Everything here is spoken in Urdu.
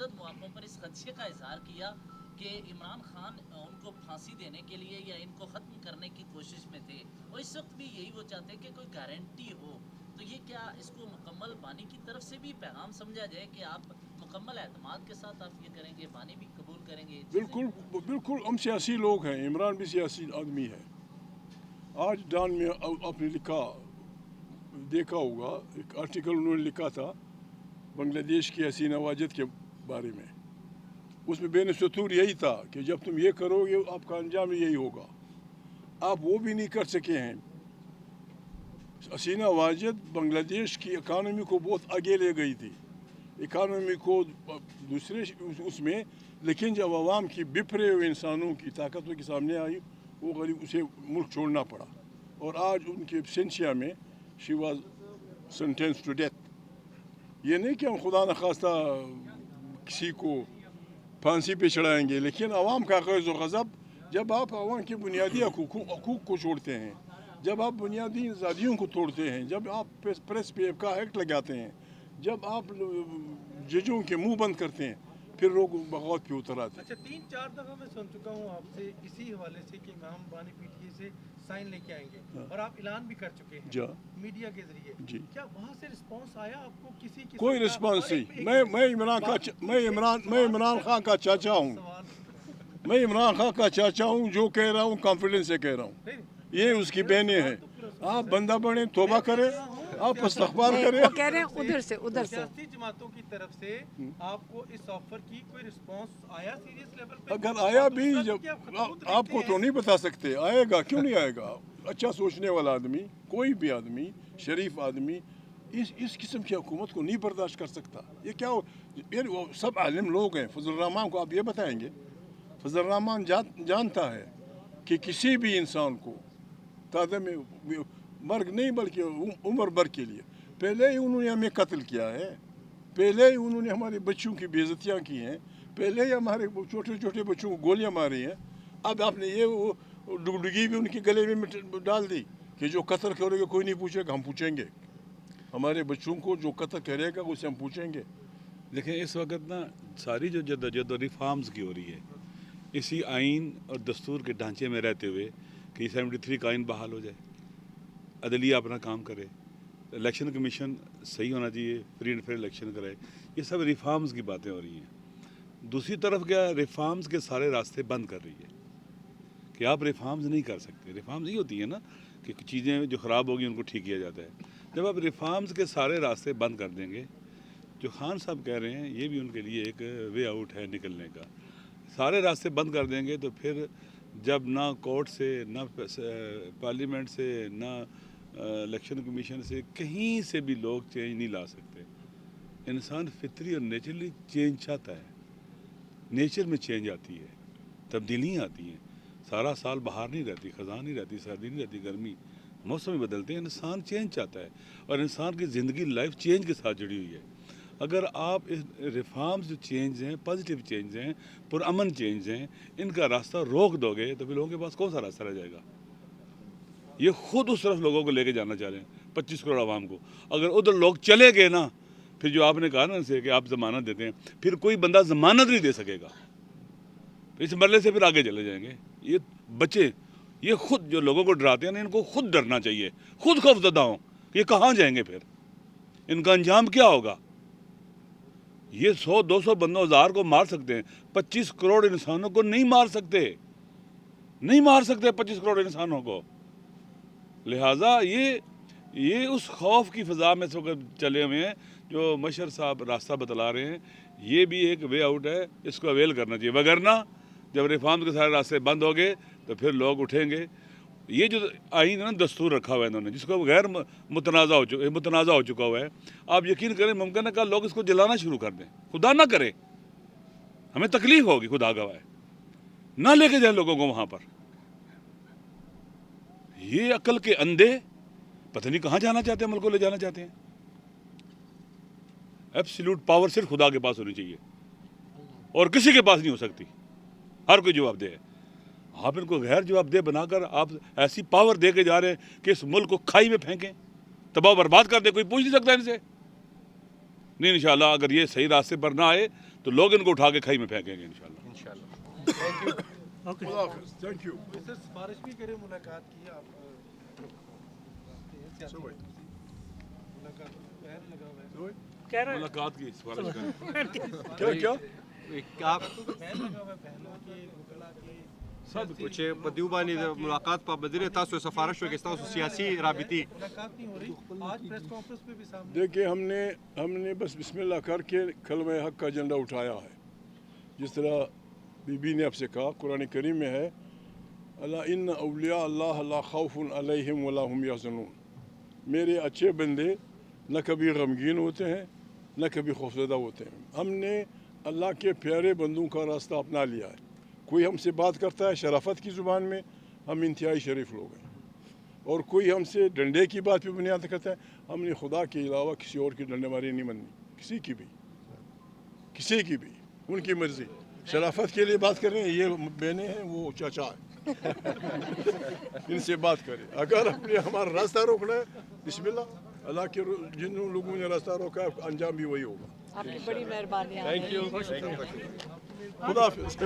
متعدد مواقعوں پر اس خدشے کا اظہار کیا کہ عمران خان ان کو پھانسی دینے کے لیے یا ان کو ختم کرنے کی کوشش میں تھے، اور اس وقت بھی یہی وہ چاہتے ہیں کہ کوئی گارنٹی ہو. تو یہ کیا اس کو مکمل بانی کی طرف سے بھی پیغام سمجھا جائے کہ آپ مکمل اعتماد کے ساتھ آپ یہ کریں گے، بانی بھی قبول کریں گے؟ بالکل بالکل، ہم سیاسی لوگ ہیں، عمران بھی سیاسی آدمی ہے. آج ڈان میں آپ نے دیکھا ہوگا ایک آرٹیکل انہوں نے لکھا تھا بنگلہ دیش کی حسینہ واجد کے بارے میں. اس میں بین سطور یہی تھا کہ جب تم یہ کرو گے آپ کا انجام یہی ہوگا. آپ وہ بھی نہیں کر سکے ہیں. حسینہ واجد بنگلہ دیش کی اکانومی کو بہت آگے لے گئی تھی، اکانومی کو دوسرے اس میں، لیکن جب عوام کی بپھرے ہوئے انسانوں کی طاقتوں کے سامنے آئی وہ غریب اسے ملک چھوڑنا پڑا. اور آج ان کے ایبسینشیا میں she was sentence to death. یہ نہیں کہ ہم خدا نخواستہ کسی کو پھانسی پہ چڑھائیں گے، لیکن عوام کا غیظ و غضب، جب آپ عوام کے بنیادی حقوق کو چھوڑتے ہیں، جب آپ بنیادی آزادیوں کو توڑتے ہیں، جب آپ پریس پہ کا ایکٹ لگاتے ہیں، جب آپ ججوں کے منہ بند کرتے ہیں، پھر لوگ بغاوت پہ اتر آتے ہیں. اچھا 3-4 دفعہ میں سن چکا ہوں آپ سے اسی حوالے سے کہ امام بانی پی ٹی اے سے سائن لے کے آئیں گے، اور آپ اعلان بھی کر چکے ہیں میڈیا کے ذریعے. کیا وہاں سے رسپانس آیا آپ کو کسی کوئی رسپانس نہیں. میں عمران خان کا چاچا ہوں. میں عمران خان کا چاچا ہوں. جو کہہ رہا ہوں کانفیڈنس سے کہہ رہا ہوں. یہ اس کی بہنیں ہیں. آپ بندہ بنیں، توبہ کریں، آپ استغفار کریں. وہ کہہ رہے ہیں ادھر سے سیاسی جماعتوں کی طرف سے آپ کو اس آفر کی کوئی رسپانس آیا سیریس لیول پہ؟ اگر آیا بھی، جب آپ کو تو نہیں بتا سکتے، آئے گا، کیوں نہیں آئے گا. اچھا سوچنے والا آدمی، کوئی بھی آدمی، شریف آدمی اس قسم کی حکومت کو نہیں برداشت کر سکتا. یہ کیا وہ سب عالم لوگ ہیں. فضل الرحمان کو آپ یہ بتائیں گے؟ فضل الرحمان جانتا ہے کہ کسی بھی انسان کو تازہ میں مرگ نہیں بلکہ عمر بھر کے لیے، پہلے ہی انہوں نے ہمیں قتل کیا ہے، پہلے ہی انہوں نے ہمارے بچوں کی بے عزتیاں کی ہیں، پہلے ہی ہمارے چھوٹے چھوٹے بچوں کو گولیاں ماری ہیں. اب آپ نے یہ ڈگڈگی بھی ان کے گلے میں ڈال دی کہ جو قتل کرے گا کوئی نہیں پوچھے گا، ہم پوچھیں گے. ہمارے بچوں کو جو قتل کرے گا اسے ہم پوچھیں گے. دیکھیں اس وقت نا ساری جو جدوجہد و ریفارمز کی ہو رہی ہے اسی آئین اور دستور کے ڈھانچے میں رہتے ہوئے کہ 73 کا آئین بحال ہو جائے، عدلیہ اپنا کام کرے، الیکشن کمیشن صحیح ہونا چاہیے، فری اینڈ فیئر الیکشن کرے. یہ سب ریفارمز کی باتیں ہو رہی ہیں. دوسری طرف کیا ریفارمز کے سارے راستے بند کر رہی ہے کہ آپ ریفارمز نہیں کر سکتے. ریفارمز یہ ہوتی ہے نا کہ چیزیں جو خراب ہوگی ان کو ٹھیک کیا جاتا ہے. جب آپ ریفارمز کے سارے راستے بند کر دیں گے، جو خان صاحب کہہ رہے ہیں یہ بھی ان کے لیے ایک وے آؤٹ ہے نکلنے کا. سارے راستے بند کر دیں گے تو پھر جب نہ کورٹ سے، نہ پارلیمنٹ سے، نہ الیکشن کمیشن سے، کہیں سے بھی لوگ چینج نہیں لا سکتے. انسان فطری اور نیچرلی چینج چاہتا ہے. نیچر میں چینج آتی ہے، تبدیلیاں آتی ہیں. سارا سال بہار نہیں رہتی، خزاں نہیں رہتی، سردی نہیں رہتی، گرمی، موسم بدلتے ہیں. انسان چینج چاہتا ہے اور انسان کی زندگی لائف چینج کے ساتھ جڑی ہوئی ہے. اگر آپ ریفارمز جو چینج ہیں، پازیٹیو چینج ہیں، پرامن چینج ہیں، ان کا راستہ روک دو گے تو پھر لوگوں کے پاس کون سا راستہ رہ جائے گا؟ یہ خود اس طرف لوگوں کو لے کے جانا چاہ رہے ہیں، 25 کروڑ عوام کو. اگر ادھر لوگ چلے گئے نا، پھر جو آپ نے کہا نا سے کہ آپ ضمانت دیتے ہیں، پھر کوئی بندہ ضمانت نہیں دے سکے گا. اس مرلے سے پھر آگے چلے جائیں گے. یہ بچے، یہ خود جو لوگوں کو ڈراتے ہیں نا، ان کو خود ڈرنا چاہیے، خود خوف زدہ ہوں. یہ کہاں جائیں گے؟ پھر ان کا انجام کیا ہوگا؟ یہ 100-200 بندوں، 1000 کو مار سکتے ہیں، 25 کروڑ انسانوں کو نہیں مار سکتے. نہیں مار سکتے 25 کروڑ انسانوں کو. لہٰذا یہ اس خوف کی فضا میں چلے ہوئے ہیں جو مشر صاحب راستہ بتلا رہے ہیں. یہ بھی ایک وے آؤٹ ہے، اس کو اویل کرنا چاہیے. وگرنہ جب ریفارمز کے سارے راستے بند ہو گئے تو پھر لوگ اٹھیں گے. یہ جو آئین ہے نا، دستور رکھا ہوا ہے انہوں نے، جس کو غیر متنازع ہو چکا ہوا ہے. آپ یقین کریں ممکن ہے کہ لوگ اس کو جلانا شروع کر دیں. خدا نہ کرے، ہمیں تکلیف ہوگی، خدا گواہ ہے. نہ لے کے جائیں لوگوں کو وہاں پر. یہ عقل کے اندھے پتہ نہیں کہاں جانا چاہتے ہیں، ملک کو لے جانا چاہتے ہیں. ایبسلیوٹ پاور صرف خدا کے پاس ہونی چاہیے اور کسی کے پاس نہیں ہو سکتی. ہر کوئی جواب دہ ہے. آپ ان کو غیر جواب دہ بنا کر آپ ایسی پاور دے کے جا رہے ہیں کہ اس ملک کو کھائی میں پھینکیں، تباہ برباد کر دیں. کوئی پوچھ نہیں سکتا ان سے. نہیں، انشاءاللہ اگر یہ صحیح راستے پر نہ آئے تو لوگ ان کو اٹھا کے کھائی میں پھینکیں گے انشاءاللہ. خدا حافظ. Thank you. سر سفارش بھی کرے ملاقات کی آپ ملاقات پیر لگا ہوا ہے ملاقات کی سفارش کریں. کیا پیر لگا ہوا ہے پہلو کی وکلا کی چې په دیو باندې ملاقات پابندي لري تاسو سفارش وکړئ تاسو سیاسي رابطي ملاقات نہیں ہو رہی آج پریس کانفرنس پہ بھی سامنے دیکھیے ہم نے بس بسم اللہ کر کے کلمہ حق کا ایجنڈا اٹھایا ہے. جس طرح بی بی نے آپ سے کہا قرآن کریم میں ہے اللہ ان اولیاء اللہ لا خوف علیہم ولا هم یحزنون. میرے اچھے بندے نہ کبھی غمگین ہوتے ہیں نہ کبھی خوفزدہ ہوتے ہیں. ہم نے اللہ کے پیارے بندوں کا راستہ اپنا لیا ہے. کوئی ہم سے بات کرتا ہے شرافت کی زبان میں ہم انتہائی شریف لوگ ہیں, اور کوئی ہم سے ڈنڈے کی بات پہ بنیاد کرتا ہے ہم نے خدا کے علاوہ کسی اور کی ڈنڈے ماری نہیں ماننی, کسی کی بھی ان کی مرضی. شرافت کے لیے بات کر رہے ہیں, یہ بہنیں ہیں وہ چاچا ہے ان سے بات کریں. اگر ہم نے ہمارا راستہ روکنا ہے بسم اللہ, اللہ کے جن لوگوں نے راستہ روکا ہے انجام بھی وہی ہوگا. آپ کی بڑی مہربانی. Thank you. خدا حافظ.